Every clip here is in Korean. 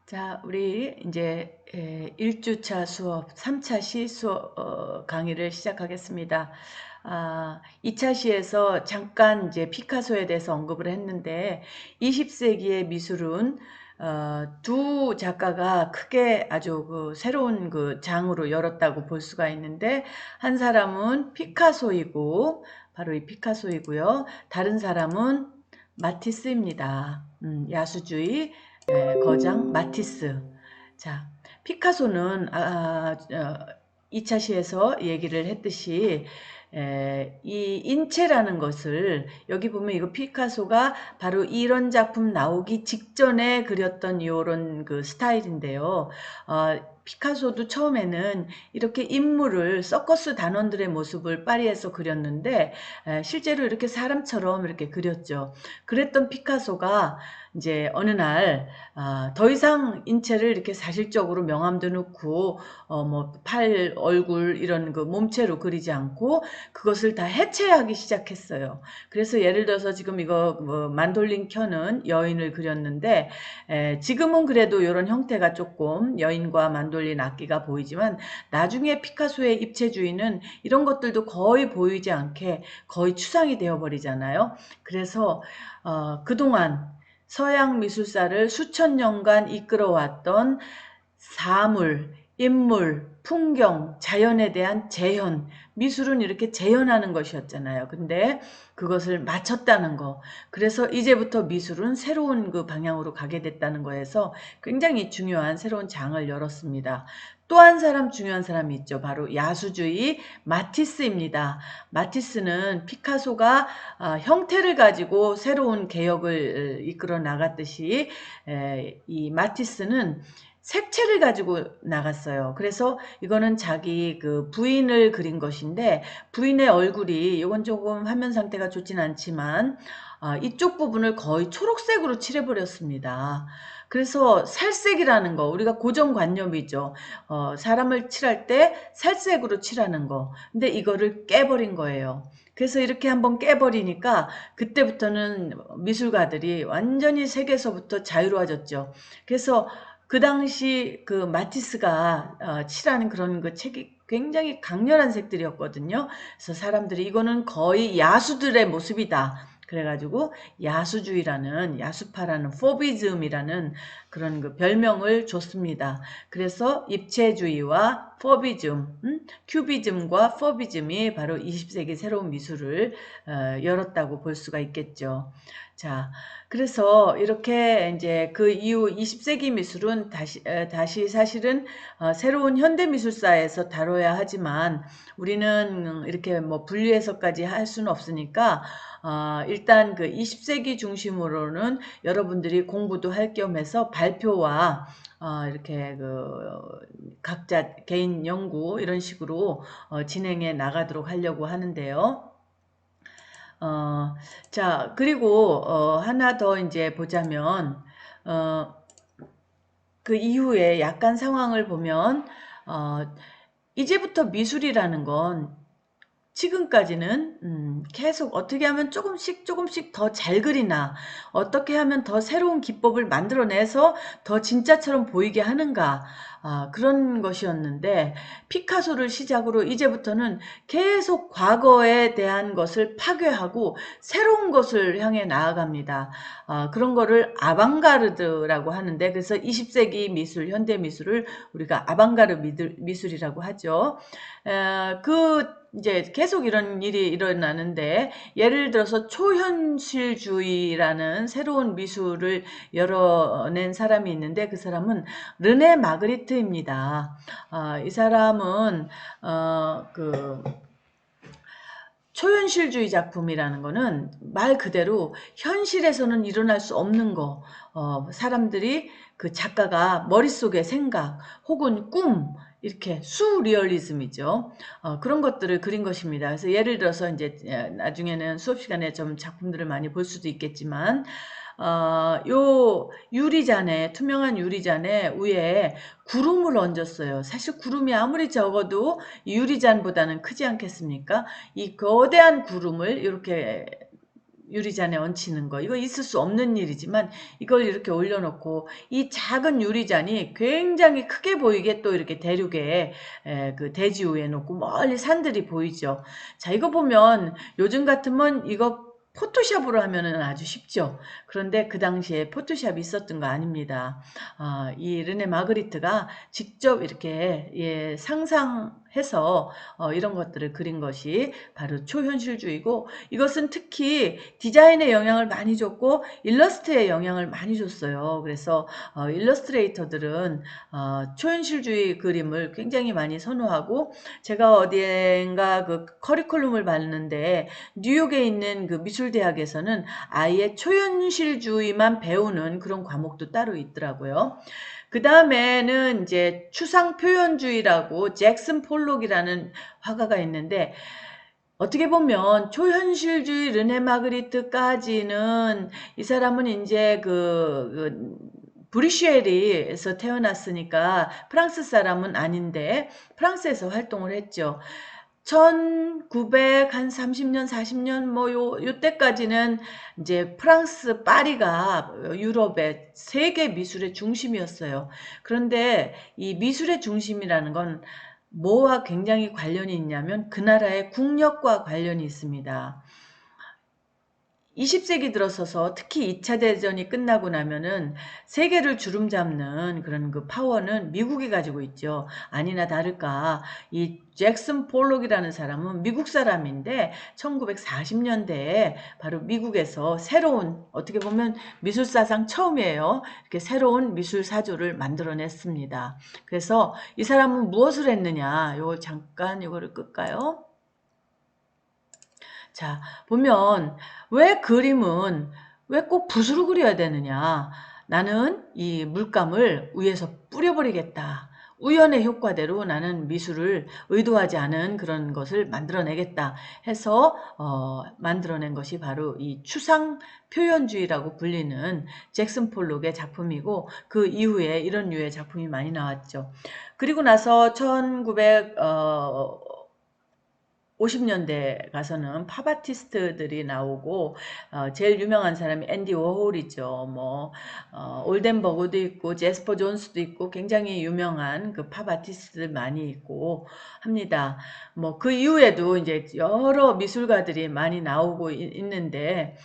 자, 우리 이제 1주차 수업, 3차 시 수업 강의를 시작하겠습니다. 2차 시에서 잠깐 이제 피카소에 대해서 언급을 했는데 20세기의 미술은 두 작가가 크게 아주 그 새로운 그 장으로 열었다고 볼 수가 있는데 한 사람은 피카소이고 바로 이 피카소이고요. 다른 사람은 마티스입니다. 야수주의 거장 마티스. 자, 피카소는 2차 시에서 얘기를 했듯이 이 인체라는 것을 여기 보면 이거 피카소가 바로 이런 작품 나오기 직전에 그렸던 이런 그 스타일인데요. 피카소도 처음에는 이렇게 인물을 서커스 단원들의 모습을 파리에서 그렸는데 실제로 이렇게 사람처럼 이렇게 그렸죠. 그랬던 피카소가 이제 어느 날 더 이상 인체를 이렇게 사실적으로 명암도 넣고 뭐 팔, 얼굴 이런 그 몸체로 그리지 않고 그것을 다 해체하기 시작했어요. 그래서 예를 들어서 지금 이거 뭐 만돌린 켜는 여인을 그렸는데 지금은 그래도 이런 형태가 조금 여인과 만돌린 악기가 보이지만 나중에 피카소의 입체주의는 이런 것들도 거의 보이지 않게 거의 추상이 되어버리잖아요. 그래서 그동안 서양 미술사를 수천 년간 이끌어왔던 사물, 인물, 풍경, 자연에 대한 재현, 미술은 이렇게 재현하는 것이었잖아요. 근데 그것을 맞췄다는 거. 그래서 이제부터 미술은 새로운 그 방향으로 가게 됐다는 거에서 굉장히 중요한 새로운 장을 열었습니다. 또 한 사람 중요한 사람이 있죠. 바로 야수주의 마티스입니다. 마티스는 피카소가 형태를 가지고 새로운 개혁을 이끌어 나갔듯이 이 마티스는 색채를 가지고 나갔어요. 그래서 이거는 자기 그 부인을 그린 것인데 부인의 얼굴이 이건 조금 화면 상태가 좋진 않지만 이쪽 부분을 거의 초록색으로 칠해버렸습니다. 그래서 살색이라는 거 우리가 고정관념이죠. 사람을 칠할 때 살색으로 칠하는 거. 근데 이거를 깨버린 거예요. 그래서 이렇게 한번 깨버리니까 그때부터는 미술가들이 완전히 색에서부터 자유로워졌죠. 그래서 그 당시 그 마티스가 칠하는 그런 그 책이 굉장히 강렬한 색들이었거든요. 그래서 사람들이 이거는 거의 야수들의 모습이다. 그래가지고 야수주의라는 야수파라는 포비즘이라는 그런 그 별명을 줬습니다. 그래서 입체주의와 포비즘, 큐비즘과 포비즘이 바로 20세기 새로운 미술을 열었다고 볼 수가 있겠죠. 자, 그래서 이렇게 이제 그 이후 20세기 미술은 다시 사실은 새로운 현대 미술사에서 다뤄야 하지만 우리는 이렇게 뭐 분리해서까지 할 수는 없으니까 일단 그 20세기 중심으로는 여러분들이 공부도 할 겸해서 발표와 이렇게 그 각자 개인 연구 이런 식으로 진행해 나가도록 하려고 하는데요. 어, 자, 그리고, 하나 더 이제 보자면, 어, 그 이후에 약간 상황을 보면, 어, 이제부터 미술이라는 건 지금까지는 계속 어떻게 하면 조금씩 더 잘 그리나 어떻게 하면 더 새로운 기법을 만들어내서 더 진짜처럼 보이게 하는가 그런 것이었는데 피카소를 시작으로 이제부터는 계속 과거에 대한 것을 파괴하고 새로운 것을 향해 나아갑니다. 그런 거를 아방가르드라고 하는데 그래서 20세기 미술, 현대 미술을 우리가 아방가르 미술이라고 하죠. 그 이제 계속 이런 일이 일어나는데 예를 들어서 초현실주의라는 새로운 미술을 열어낸 사람이 있는데 그 사람은 르네 마그리트입니다. 이 사람은 그 초현실주의 작품이라는 거는 말 그대로 현실에서는 일어날 수 없는 거, 사람들이 그 작가가 머릿속의 생각 혹은 꿈, 이렇게 수리얼리즘이죠. 그런 것들을 그린 것입니다. 그래서 예를 들어서 이제 나중에는 수업 시간에 좀 작품들을 많이 볼 수도 있겠지만, 요 유리잔에, 투명한 유리잔에 위에 구름을 얹었어요. 사실 구름이 아무리 적어도 유리잔보다는 크지 않겠습니까? 이 거대한 구름을 이렇게 유리잔에 얹히는 거, 이거 있을 수 없는 일이지만 이걸 이렇게 올려놓고 이 작은 유리잔이 굉장히 크게 보이게 또 이렇게 대륙에 그 대지 위에 놓고 멀리 산들이 보이죠. 자, 이거 보면 요즘 같으면 이거 포토샵으로 하면은 아주 쉽죠. 그런데 그 당시에 포토샵이 있었던 거 아닙니다. 이 르네 마그리트가 직접 이렇게 상상해서 이런 것들을 그린 것이 바로 초현실주의고, 이것은 특히 디자인에 영향을 많이 줬고 일러스트에 영향을 많이 줬어요. 그래서 일러스트레이터들은 초현실주의 그림을 굉장히 많이 선호하고, 제가 어디엔가 그 커리큘럼을 봤는데 뉴욕에 있는 그 미술대학에서는 아예 초현실주의만 배우는 그런 과목도 따로 있더라고요. 그 다음에는 이제 추상표현주의라고 잭슨 폴록이라는 화가가 있는데, 어떻게 보면 초현실주의 르네 마그리트까지는 이 사람은 이제 브리쉐리에서 태어났으니까 프랑스 사람은 아닌데 프랑스에서 활동을 했죠. 1930년, 40년 뭐 요때까지는 이제 프랑스 파리가 유럽의 세계 미술의 중심이었어요. 그런데 이 미술의 중심이라는 건 뭐와 굉장히 관련이 있냐면 그 나라의 국력과 관련이 있습니다. 20세기 들어서서 특히 2차 대전이 끝나고 나면은 세계를 주름잡는 그런 그 파워는 미국이 가지고 있죠. 아니나 다를까 이 잭슨 폴록이라는 사람은 미국 사람인데 1940년대에 바로 미국에서 새로운, 어떻게 보면 미술사상 처음이에요. 이렇게 새로운 미술 사조를 만들어냈습니다. 그래서 이 사람은 무엇을 했느냐, 요거 잠깐 요거를 끌까요? 자, 보면 왜 그림은 왜 꼭 붓으로 그려야 되느냐? 나는 이 물감을 위에서 뿌려버리겠다. 우연의 효과대로 나는 미술을 의도하지 않은 그런 것을 만들어내겠다 해서 만들어낸 것이 바로 이 추상 표현주의라고 불리는 잭슨 폴록의 작품이고, 그 이후에 이런 류의 작품이 많이 나왔죠. 그리고 나서 50년대 가서는 팝아티스트들이 나오고, 제일 유명한 사람이 앤디 워홀이죠. 뭐 올덴버그도 있고 제스퍼 존스도 있고 굉장히 유명한 그 팝아티스트들 많이 있고 합니다. 뭐 그 이후에도 이제 여러 미술가들이 많이 나오고 있는데,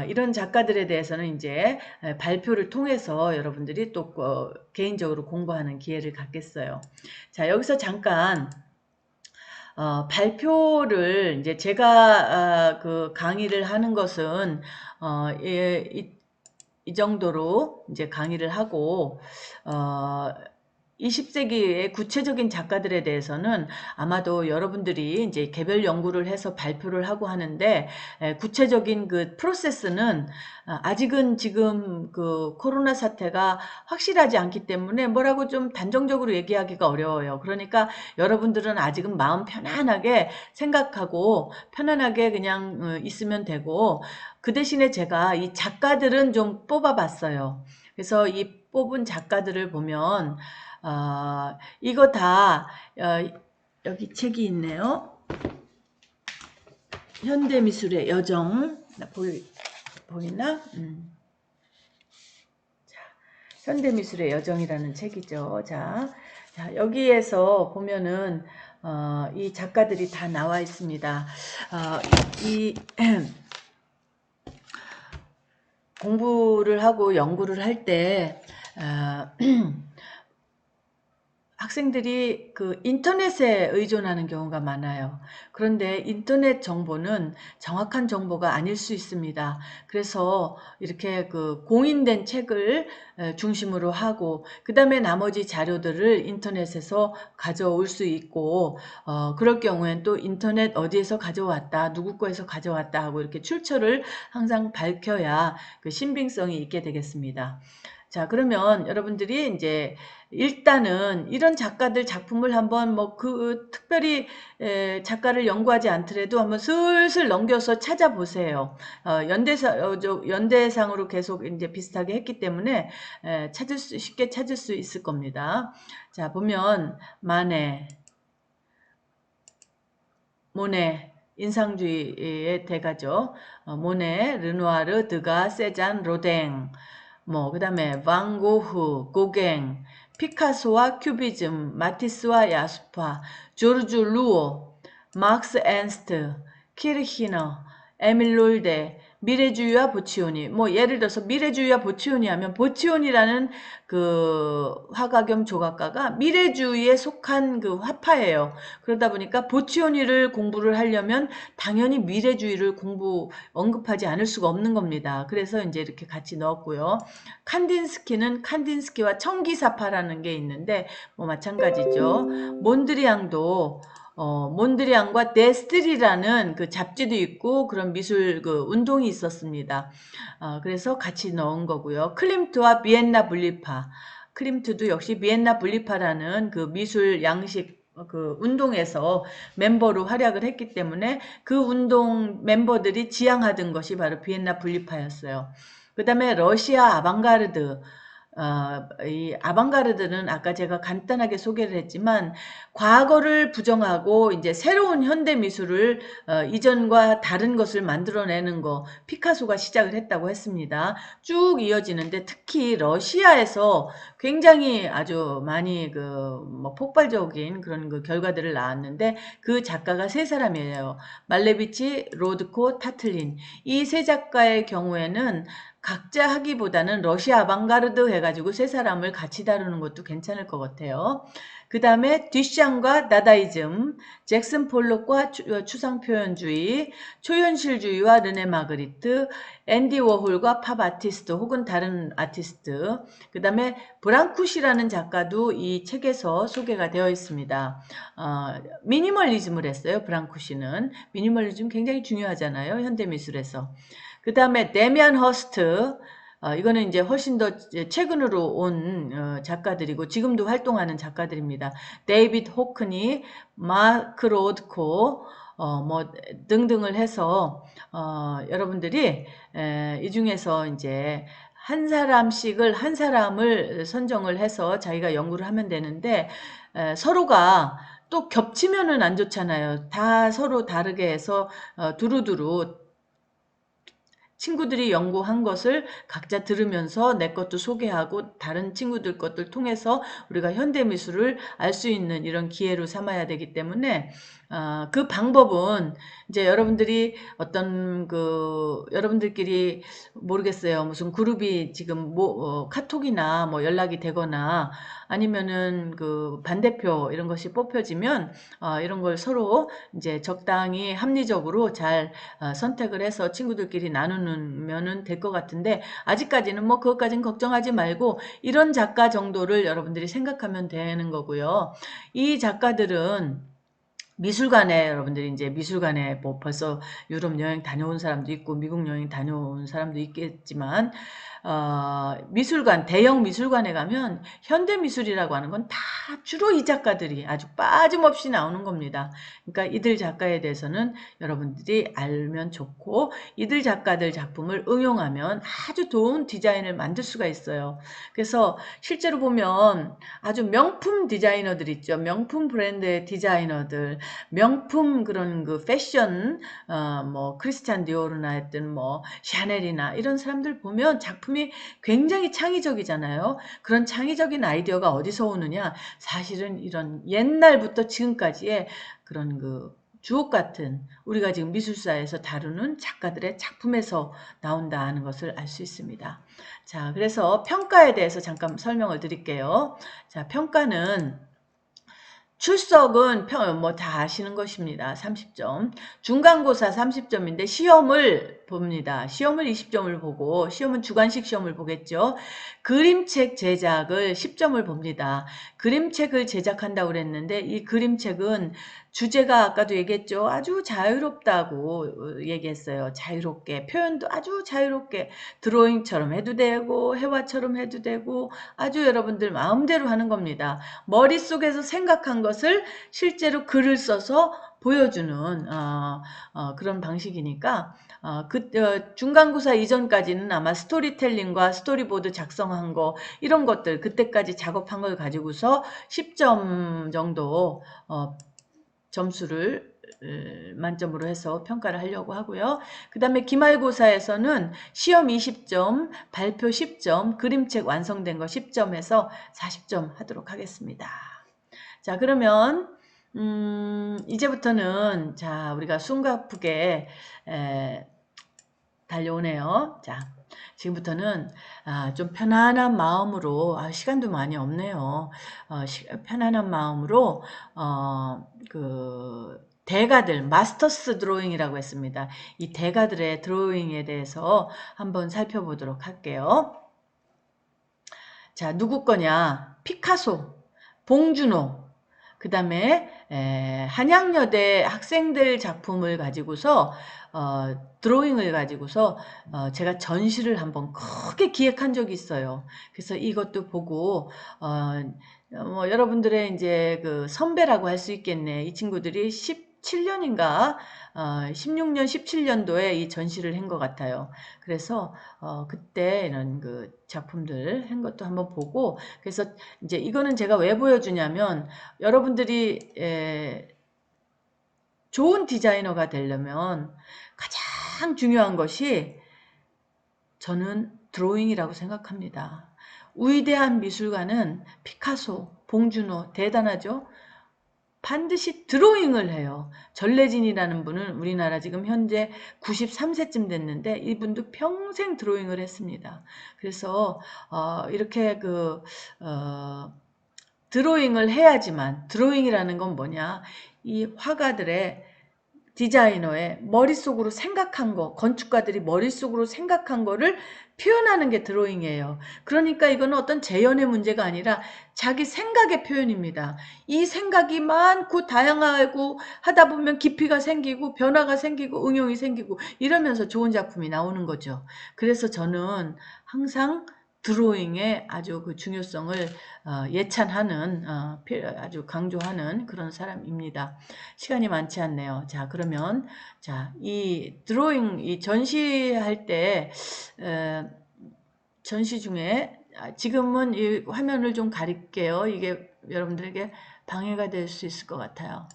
이런 작가들에 대해서는 이제 발표를 통해서 여러분들이 또 개인적으로 공부하는 기회를 갖겠어요. 자, 여기서 잠깐 발표를 이제 제가 그 강의를 하는 것은 이 정도로 이제 강의를 하고, 20세기의 구체적인 작가들에 대해서는 아마도 여러분들이 이제 개별 연구를 해서 발표를 하고 하는데, 구체적인 그 프로세스는 아직은 지금 그 코로나 사태가 확실하지 않기 때문에 뭐라고 좀 단정적으로 얘기하기가 어려워요. 그러니까 여러분들은 아직은 마음 편안하게 생각하고 편안하게 그냥 있으면 되고, 그 대신에 제가 이 작가들은 좀 뽑아봤어요. 그래서 이 뽑은 작가들을 보면 이거 다 여기 책이 있네요. 현대미술의 여정. 보이나? 자, 현대미술의 여정이라는 책이죠. 자, 여기에서 보면은 이 작가들이 다 나와 있습니다. 이 공부를 하고 연구를 할 때 학생들이 그 인터넷에 의존하는 경우가 많아요. 그런데 인터넷 정보는 정확한 정보가 아닐 수 있습니다. 그래서 이렇게 그 공인된 책을 중심으로 하고, 그 다음에 나머지 자료들을 인터넷에서 가져올 수 있고, 그럴 경우엔 또 인터넷 어디에서 가져왔다, 누구 거에서 가져왔다 하고 이렇게 출처를 항상 밝혀야 그 신빙성이 있게 되겠습니다. 자, 그러면 여러분들이 이제 일단은 이런 작가들 작품을 한번 뭐 특별히 작가를 연구하지 않더라도 한번 슬슬 넘겨서 찾아보세요. 연대상으로 계속 이제 비슷하게 했기 때문에 쉽게 찾을 수 있을 겁니다. 자, 보면 마네, 모네, 인상주의의 대가죠. 모네, 르누아르, 드가, 세잔, 로댕, 뭐 그다음에 van 고흐, 고갱, 피카소와 큐비즘, 마티스와 야수파, 조르주 루오, 막스 앤스트, 키르히너, 에밀 롤데, 미래주의와 보치오니. 뭐 예를 들어서 미래주의와 보치오니 하면 보치오니라는 그 화가 겸 조각가가 미래주의에 속한 그 화파예요. 그러다 보니까 보치오니를 공부를 하려면 당연히 미래주의를 언급하지 않을 수가 없는 겁니다. 그래서 이제 이렇게 같이 넣었고요. 칸딘스키는 칸딘스키와 청기사파라는 게 있는데 뭐 마찬가지죠. 몬드리앙도 몬드리앙과 데스트리라는 그 잡지도 있고 그런 미술 그 운동이 있었습니다. 그래서 같이 넣은 거고요. 클림트와 비엔나 분리파. 클림트도 역시 비엔나 분리파라는 그 미술 양식 그 운동에서 멤버로 활약을 했기 때문에 그 운동 멤버들이 지향하던 것이 바로 비엔나 분리파였어요. 그 다음에 러시아 아방가르드. 이 아방가르드는 아까 제가 간단하게 소개를 했지만 과거를 부정하고 이제 새로운 현대 미술을 이전과 다른 것을 만들어내는 거 피카소가 시작을 했다고 했습니다. 쭉 이어지는데 특히 러시아에서 굉장히 아주 많이 뭐 폭발적인 그런 그 결과들을 낳았는데 그 작가가 세 사람이에요. 말레비치, 로드코, 타틀린. 이 세 작가의 경우에는 각자 하기보다는 러시아 아방가르드 해가지고 세 사람을 같이 다루는 것도 괜찮을 것 같아요. 그 다음에 듀샹과 다다이즘, 잭슨 폴록과 추상표현주의, 초현실주의와 르네 마그리트, 앤디 워홀과 팝 아티스트 혹은 다른 아티스트, 그 다음에 브랑쿠시라는 작가도 이 책에서 소개가 되어 있습니다. 미니멀리즘을 했어요. 브랑쿠시는. 미니멀리즘 굉장히 중요하잖아요. 현대미술에서. 그 다음에 데미안 허스트, 이거는 이제 훨씬 더 최근으로 온 작가들이고 지금도 활동하는 작가들입니다. 데이비드 호크니, 마크 로드코, 뭐 등등을 해서 여러분들이 이 중에서 이제 한 사람을 선정을 해서 자기가 연구를 하면 되는데 서로가 또 겹치면은 안 좋잖아요. 다 서로 다르게 해서 두루두루 친구들이 연구한 것을 각자 들으면서 내 것도 소개하고 다른 친구들 것들 통해서 우리가 현대미술을 알 수 있는 이런 기회로 삼아야 되기 때문에 그 방법은 이제 여러분들이 여러분들끼리 모르겠어요. 무슨 그룹이 지금 카톡이나 뭐 연락이 되거나 아니면은 그 반대표 이런 것이 뽑혀지면 이런 걸 서로 이제 적당히 합리적으로 잘 선택을 해서 친구들끼리 나누면은 될 것 같은데 아직까지는 뭐 그것까지는 걱정하지 말고 이런 작가 정도를 여러분들이 생각하면 되는 거고요. 이 작가들은 미술관에 여러분들이 이제 미술관에 뭐 벌써 유럽 여행 다녀온 사람도 있고 미국 여행 다녀온 사람도 있겠지만 미술관 대형 미술관에 가면 현대미술이라고 하는 건 다 주로 이 작가들이 아주 빠짐없이 나오는 겁니다. 그러니까 이들 작가에 대해서는 여러분들이 알면 좋고 이들 작가들 작품을 응용하면 아주 좋은 디자인을 만들 수가 있어요. 그래서 실제로 보면 아주 명품 디자이너들 있죠. 명품 브랜드의 디자이너들 명품 그런 그 패션 뭐 크리스찬 디오르나 했든 뭐 샤넬이나 이런 사람들 보면 작품이 굉장히 창의적이잖아요. 그런 창의적인 아이디어가 어디서 오느냐? 사실은 이런 옛날부터 지금까지의 그런 그 주옥 같은 우리가 지금 미술사에서 다루는 작가들의 작품에서 나온다 하는 것을 알 수 있습니다. 자, 그래서 평가에 대해서 잠깐 설명을 드릴게요. 자, 평가는 출석은 뭐 다 아시는 것입니다. 30점. 중간고사 30점인데 시험을 봅니다. 시험을 20점을 보고 시험은 주관식 시험을 보겠죠. 그림책 제작을 10점을 봅니다. 그림책을 제작한다고 그랬는데 이 그림책은 주제가 아까도 얘기했죠. 아주 자유롭다고 얘기했어요. 자유롭게 표현도 아주 자유롭게 드로잉처럼 해도 되고 회화처럼 해도 되고 아주 여러분들 마음대로 하는 겁니다. 머릿속에서 생각한 것을 실제로 글을 써서 보여주는 그런 방식이니까 중간고사 이전까지는 아마 스토리텔링과 스토리보드 작성한 거 이런 것들 그때까지 작업한 걸 가지고서 10점 정도 점수를 만점으로 해서 평가를 하려고 하고요. 그 다음에 기말고사에서는 시험 20점, 발표 10점, 그림책 완성된 거 10점 해서 40점 하도록 하겠습니다. 자, 그러면 이제부터는 자, 우리가 숨가쁘게 달려오네요. 자, 지금부터는 좀 편안한 마음으로 시간도 많이 없네요. 편안한 마음으로 그 대가들 마스터스 드로잉이라고 했습니다. 이 대가들의 드로잉에 대해서 한번 살펴보도록 할게요. 자, 누구 거냐? 피카소, 봉준호, 그 다음에 한양여대 학생들 작품을 가지고서 드로잉을 가지고서 제가 전시를 한번 크게 기획한 적이 있어요. 그래서 이것도 보고 뭐 여러분들의 이제 그 선배라고 할 수 있겠네. 이 친구들이 17년인가 16년 17년도에 이 전시를 한 것 같아요. 그래서 그때 이런 그 작품들 한 것도 한번 보고, 그래서 이제 이거는 제가 왜 보여주냐면 여러분들이 좋은 디자이너가 되려면 가장 중요한 것이 저는 드로잉이라고 생각합니다. 위대한 미술가는 피카소, 봉준호 대단하죠? 반드시 드로잉을 해요. 전래진이라는 분은 우리나라 지금 현재 93세쯤 됐는데 이분도 평생 드로잉을 했습니다. 그래서 이렇게 드로잉을 해야지만, 드로잉이라는 건 뭐냐, 이 화가들의 디자이너의 머릿속으로 생각한 거, 건축가들이 머릿속으로 생각한 거를 표현하는 게 드로잉이에요. 그러니까 이거는 어떤 재현의 문제가 아니라 자기 생각의 표현입니다. 이 생각이 많고 다양하고 하다 보면 깊이가 생기고 변화가 생기고 응용이 생기고 이러면서 좋은 작품이 나오는 거죠. 그래서 저는 항상 드로잉의 아주 그 중요성을 예찬하는 아주 강조하는 그런 사람입니다. 시간이 많지 않네요. 자, 그러면 자, 이 드로잉 이 전시할 때 전시 중에 지금은 이 화면을 좀 가릴게요. 이게 여러분들에게 방해가 될 수 있을 것 같아요.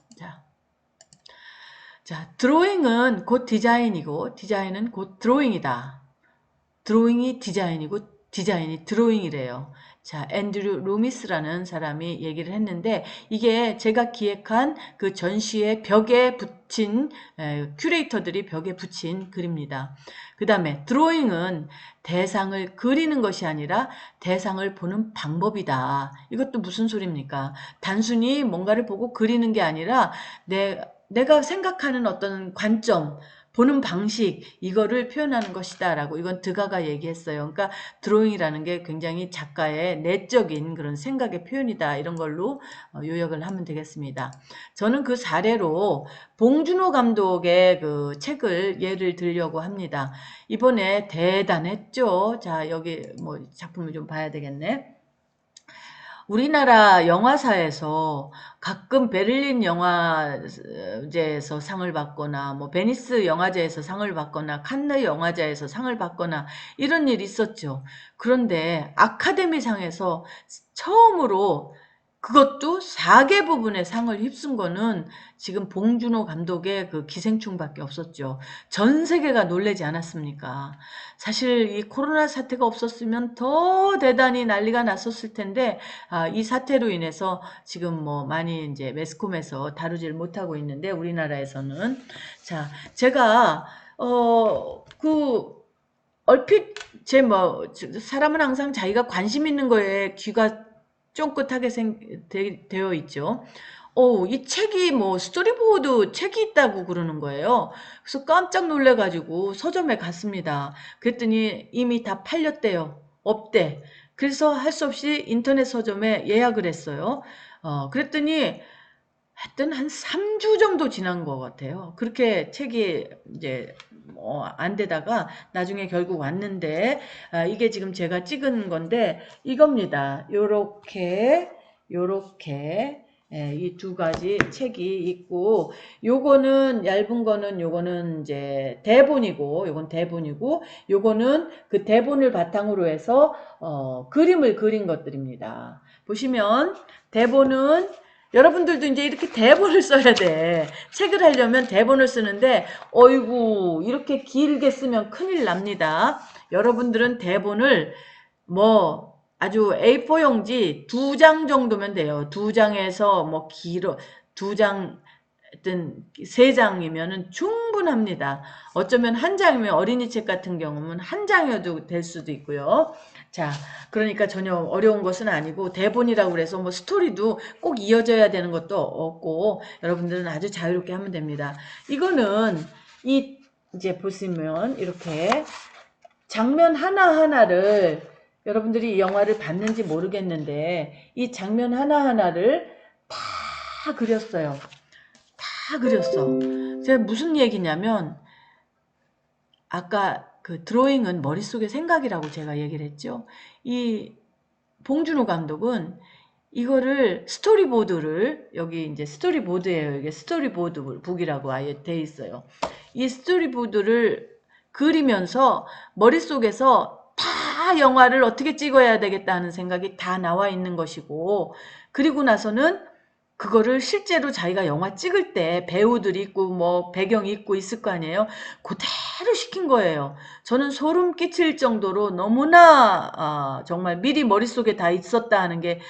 자, 드로잉은 곧 디자인이고 디자인은 곧 드로잉이다. 드로잉이 디자인이고 디자인이 드로잉이래요. 자, 앤드류 루미스라는 사람이 얘기를 했는데 이게 제가 기획한 그 전시의 벽에 붙인 큐레이터들이 벽에 붙인 글입니다. 그 다음에 드로잉은 대상을 그리는 것이 아니라 대상을 보는 방법이다. 이것도 무슨 소리입니까? 단순히 뭔가를 보고 그리는 게 아니라 내가 생각하는 어떤 관점, 보는 방식, 이거를 표현하는 것이다 라고 이건 드가가 얘기했어요. 그러니까 드로잉이라는 게 굉장히 작가의 내적인 그런 생각의 표현이다, 이런 걸로 요약을 하면 되겠습니다. 저는 그 사례로 봉준호 감독의 그 책을 예를 들려고 합니다. 이번에 대단했죠. 자, 여기 뭐 작품을 좀 봐야 되겠네. 우리나라 영화사에서 가끔 베를린 영화제에서 상을 받거나 뭐 베니스 영화제에서 상을 받거나 칸느 영화제에서 상을 받거나 이런 일이 있었죠. 그런데 아카데미상에서 처음으로 그것도 4개 부분의 상을 휩쓴 거는 지금 봉준호 감독의 그 기생충밖에 없었죠. 전 세계가 놀라지 않았습니까? 사실 이 코로나 사태가 없었으면 더 대단히 난리가 났었을 텐데 이 사태로 인해서 지금 뭐 많이 이제 매스컴에서 다루질 못하고 있는데 우리나라에서는 자, 제가 얼핏 사람은 항상 자기가 관심 있는 거에 귀가 쫑긋하게 되어 있죠. 이 책이 뭐 스토리보드 책이 있다고 그러는 거예요. 그래서 깜짝 놀래가지고 서점에 갔습니다. 그랬더니 이미 다 팔렸대요. 없대. 그래서 할 수 없이 인터넷 서점에 예약을 했어요. 그랬더니 하여튼 한 3주 정도 지난 것 같아요. 그렇게 책이 이제 안 되다가 나중에 결국 왔는데 이게 지금 제가 찍은 건데 이겁니다. 요렇게 이 두 가지 책이 있고 요거는 얇은 거는 요거는 이제 대본이고 요건 대본이고 요거는 그 대본을 바탕으로 해서 그림을 그린 것들입니다. 보시면 대본은 여러분들도 이제 이렇게 대본을 써야 돼. 책을 하려면 대본을 쓰는데, 어이구, 이렇게 길게 쓰면 큰일 납니다. 여러분들은 대본을 뭐 아주 A4 용지 2장 정도면 돼요. 2장에서 뭐 길어 2장 든 3장이면은 충분합니다. 어쩌면 1장이면 어린이 책 같은 경우는 1장이어도 될 수도 있고요. 자, 그러니까 전혀 어려운 것은 아니고 대본이라고 그래서 뭐 스토리도 꼭 이어져야 되는 것도 없고 여러분들은 아주 자유롭게 하면 됩니다. 이거는 이제 보시면 이렇게 장면 하나하나를 여러분들이 이 영화를 봤는지 모르겠는데 이 장면 하나하나를 다 그렸어요. 다 그렸어. 제가 무슨 얘기냐면 아까 그 드로잉은 머릿속에 생각이라고 제가 얘기를 했죠. 이 봉준호 감독은 이거를 스토리보드를 여기 이제 스토리보드예요. 이게 스토리보드 북이라고 아예 돼 있어요. 이 스토리보드를 그리면서 머릿속에서 다 영화를 어떻게 찍어야 되겠다 하는 생각이 다 나와 있는 것이고 그리고 나서는 그거를 실제로 자기가 영화 찍을 때 배우들이 있고 뭐 배경이 있고 있을 거 아니에요. 그대로 시킨 거예요. 저는 소름 끼칠 정도로 너무나 정말 미리 머릿속에 다 있었다 하는 게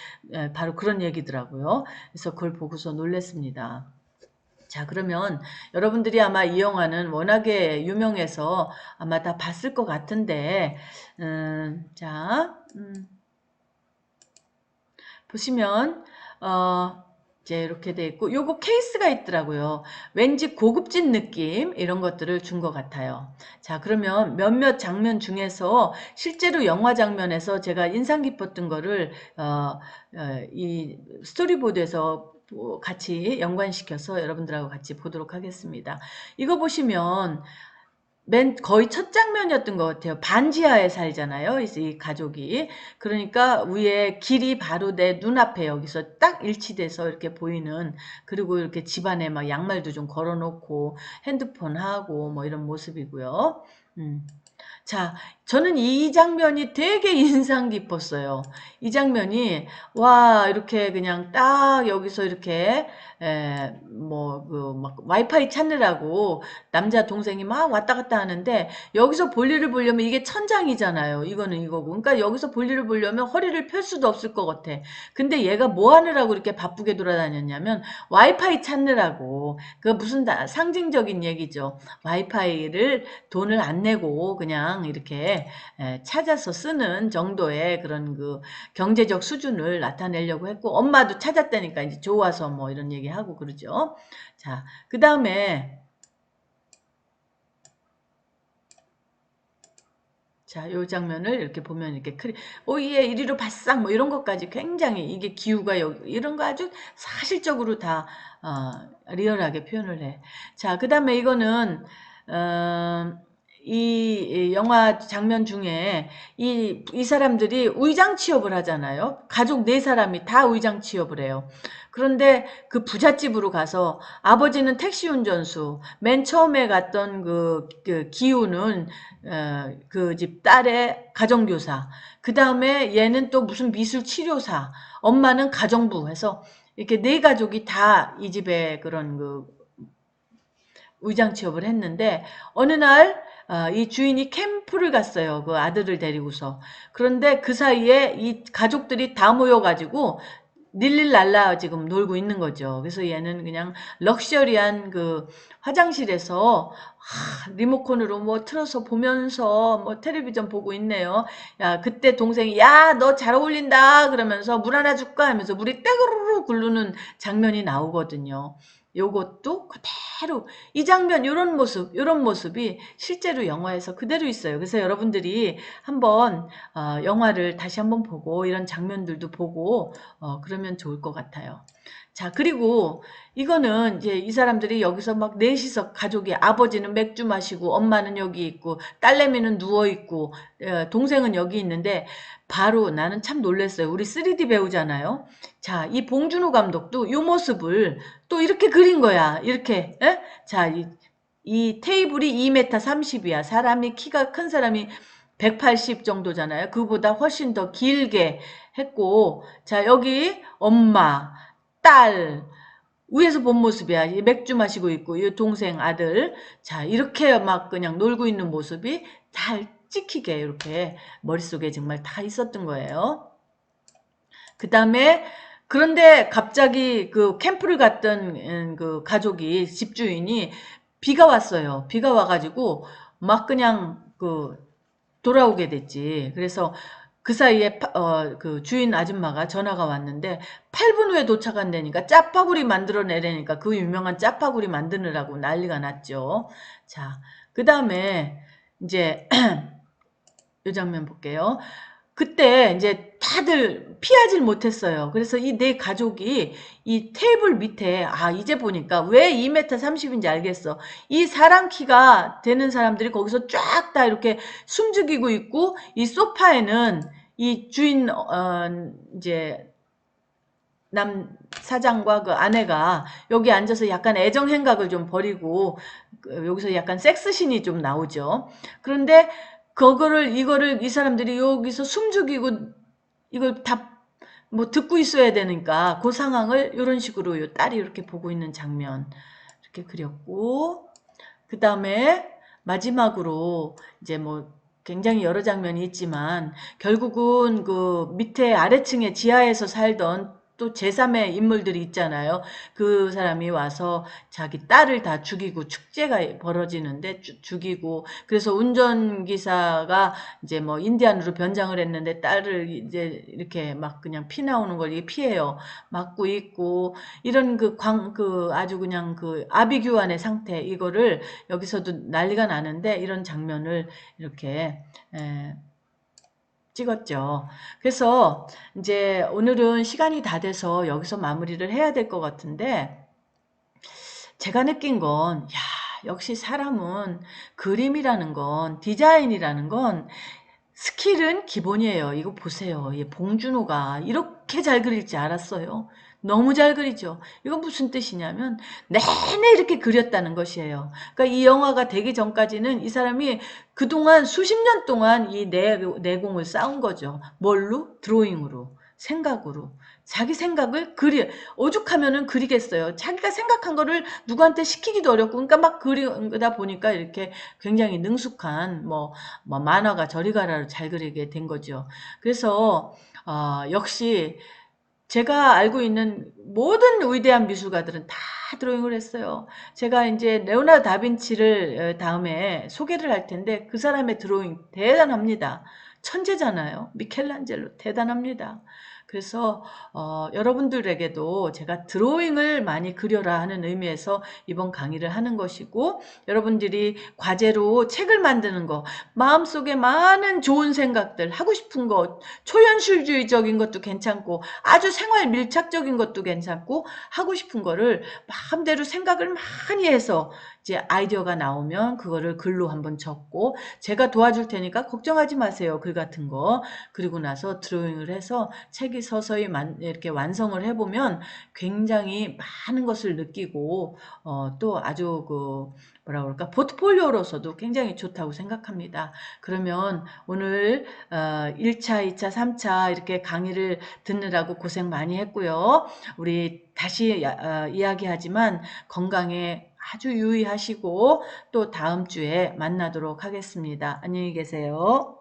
바로 그런 얘기더라고요. 그래서 그걸 보고서 놀랐습니다. 자, 그러면 여러분들이 아마 이 영화는 워낙에 유명해서 아마 다 봤을 것 같은데 자 보시면 이제 이렇게 돼 있고 요거 케이스가 있더라고요. 왠지 고급진 느낌 이런 것들을 준 것 같아요. 자, 그러면 몇몇 장면 중에서 실제로 영화 장면에서 제가 인상 깊었던 거를 이 스토리보드에서 같이 연관시켜서 여러분들하고 같이 보도록 하겠습니다. 이거 보시면 거의 첫 장면이었던 것 같아요. 반지하에 살잖아요. 이 가족이. 그러니까 위에 길이 바로 내 눈앞에 여기서 딱 일치돼서 이렇게 보이는 그리고 이렇게 집안에 막 양말도 좀 걸어놓고 핸드폰 하고 뭐 이런 모습이고요. 자, 저는 이 장면이 되게 인상 깊었어요. 이 장면이 와 이렇게 그냥 딱 여기서 이렇게 뭐 그 막 와이파이 찾느라고 남자 동생이 막 왔다 갔다 하는데 여기서 볼일을 보려면 이게 천장이잖아요. 이거는 이거고. 그러니까 여기서 볼일을 보려면 허리를 펼 수도 없을 것 같아. 근데 얘가 뭐 하느라고 이렇게 바쁘게 돌아다녔냐면 와이파이 찾느라고. 그 무슨 상징적인 얘기죠. 와이파이를 돈을 안 내고 그냥 이렇게 찾아서 쓰는 정도의 그런 그 경제적 수준을 나타내려고 했고 엄마도 찾았다니까 이제 좋아서 뭐 이런 얘기하고 그러죠. 자, 그 다음에 자, 요 장면을 이렇게 보면 이렇게 오예 이리로 바싹 뭐 이런 것까지 굉장히 이게 기후가 이런 거 아주 사실적으로 다 리얼하게 표현을 해. 자, 그 다음에 이거는 이 영화 장면 중에 이 사람들이 의장 취업을 하잖아요. 가족 4사람이 다 의장 취업을 해요. 그런데 그 부잣집으로 가서 아버지는 택시 운전수, 맨 처음에 갔던 그 기우는 그 집 딸의 가정교사, 그 다음에 얘는 또 무슨 미술 치료사, 엄마는 가정부 해서 이렇게 4가족이 다 이 집에 그런 그 의장 취업을 했는데 어느 날 이 주인이 캠프를 갔어요. 그 아들을 데리고서. 그런데 그 사이에 이 가족들이 다 모여가지고 릴릴랄라 지금 놀고 있는 거죠. 그래서 얘는 그냥 럭셔리한 그 화장실에서 리모컨으로 뭐 틀어서 보면서 뭐 텔레비전 보고 있네요. 야, 그때 동생이 야, 너 잘 어울린다 그러면서 물 하나 줄까 하면서 물이 떼그르르 굴르는 장면이 나오거든요. 요것도 그대로 이 장면 요런 모습이 실제로 영화에서 그대로 있어요. 그래서 여러분들이 한번 영화를 다시 한번 보고 이런 장면들도 보고 그러면 좋을 것 같아요. 자, 그리고 이거는 이제 이 사람들이 여기서 막 넷이서 가족이 아버지는 맥주 마시고 엄마는 여기 있고 딸내미는 누워 있고 동생은 여기 있는데 바로 나는 참 놀랐어요. 우리 3D 배우잖아요. 자, 이 봉준호 감독도 이 모습을 또 이렇게 그린 거야. 이렇게. 에? 자, 이 테이블이 2m 30이야. 사람이 키가 큰 사람이 180 정도잖아요. 그보다 훨씬 더 길게 했고 자, 여기 엄마 딸, 위에서 본 모습이야. 맥주 마시고 있고, 이 동생, 아들. 자, 이렇게 막 그냥 놀고 있는 모습이 잘 찍히게 이렇게 머릿속에 정말 다 있었던 거예요. 그 다음에, 그런데 갑자기 그 캠프를 갔던 그 가족이, 집주인이 비가 왔어요. 비가 와가지고 막 그냥 그 돌아오게 됐지. 그래서 그 사이에 그 주인 아줌마가 전화가 왔는데 8분 후에 도착한다니까 짜파구리 만들어내라니까 그 유명한 짜파구리 만드느라고 난리가 났죠. 자, 그 다음에 이제 이 장면 볼게요. 그때 이제 다들 피하질 못했어요. 그래서 이 네 가족이 이 테이블 밑에 이제 보니까 왜 2m 30인지 알겠어. 이 사람 키가 되는 사람들이 거기서 쫙 다 이렇게 숨죽이고 있고 이 소파에는 이 주인 이제 남 사장과 그 아내가 여기 앉아서 약간 애정 행각을 좀 벌이고 여기서 약간 섹스신이 좀 나오죠. 그런데 이거를 이 사람들이 여기서 숨죽이고 이걸 다 뭐 듣고 있어야 되니까 그 상황을 이런 식으로 요 딸이 이렇게 보고 있는 장면 이렇게 그렸고 그 다음에 마지막으로 이제 뭐 굉장히 여러 장면이 있지만 결국은 그 밑에 아래층에 지하에서 살던 또 제3의 인물들이 있잖아요. 그 사람이 와서 자기 딸을 다 죽이고 축제가 벌어지는데 죽이고 그래서 운전기사가 이제 뭐 인디안으로 변장을 했는데 딸을 이제 이렇게 막 그냥 피 나오는 걸 이게 피해요. 맞고 있고 이런 그 아주 그냥 그 아비규환의 상태 이거를 여기서도 난리가 나는데 이런 장면을 이렇게 찍었죠. 그래서 이제 오늘은 시간이 다 돼서 여기서 마무리를 해야 될 것 같은데 제가 느낀 건 역시 사람은 그림이라는 건 디자인이라는 건 스킬은 기본이에요. 이거 보세요. 이 봉준호가 이렇게 잘 그릴 줄 알았어요. 너무 잘 그리죠. 이건 무슨 뜻이냐면 내내 이렇게 그렸다는 것이에요. 그러니까 이 영화가 되기 전까지는 이 사람이 그동안 수십 년 동안 이 내공을 쌓은 거죠. 뭘로? 드로잉으로. 생각으로. 자기 생각을 오죽하면은 그리겠어요. 자기가 생각한 거를 누구한테 시키기도 어렵고, 그러니까 막 그리다 보니까 이렇게 굉장히 능숙한, 만화가 저리 가라를 잘 그리게 된 거죠. 그래서, 역시 제가 알고 있는 모든 위대한 미술가들은 다 드로잉을 했어요. 제가 이제 레오나르도 다빈치를 다음에 소개를 할 텐데 그 사람의 드로잉 대단합니다. 천재잖아요. 미켈란젤로 대단합니다. 그래서 여러분들에게도 제가 드로잉을 많이 그려라 하는 의미에서 이번 강의를 하는 것이고 여러분들이 과제로 책을 만드는 거 마음속에 많은 좋은 생각들 하고 싶은 것 초현실주의적인 것도 괜찮고 아주 생활 밀착적인 것도 괜찮고 하고 싶은 거를 마음대로 생각을 많이 해서 이제 아이디어가 나오면 그거를 글로 한번 적고 제가 도와줄 테니까 걱정하지 마세요. 글 같은 거. 그리고 나서 드로잉을 해서 책이 서서히 이렇게 완성을 해보면 굉장히 많은 것을 느끼고 또 아주 뭐라 그럴까 포트폴리오로서도 굉장히 좋다고 생각합니다. 그러면 오늘 1차, 2차, 3차 이렇게 강의를 듣느라고 고생 많이 했고요. 우리 다시 이야기하지만 건강에 아주 유의하시고 또 다음 주에 만나도록 하겠습니다. 안녕히 계세요.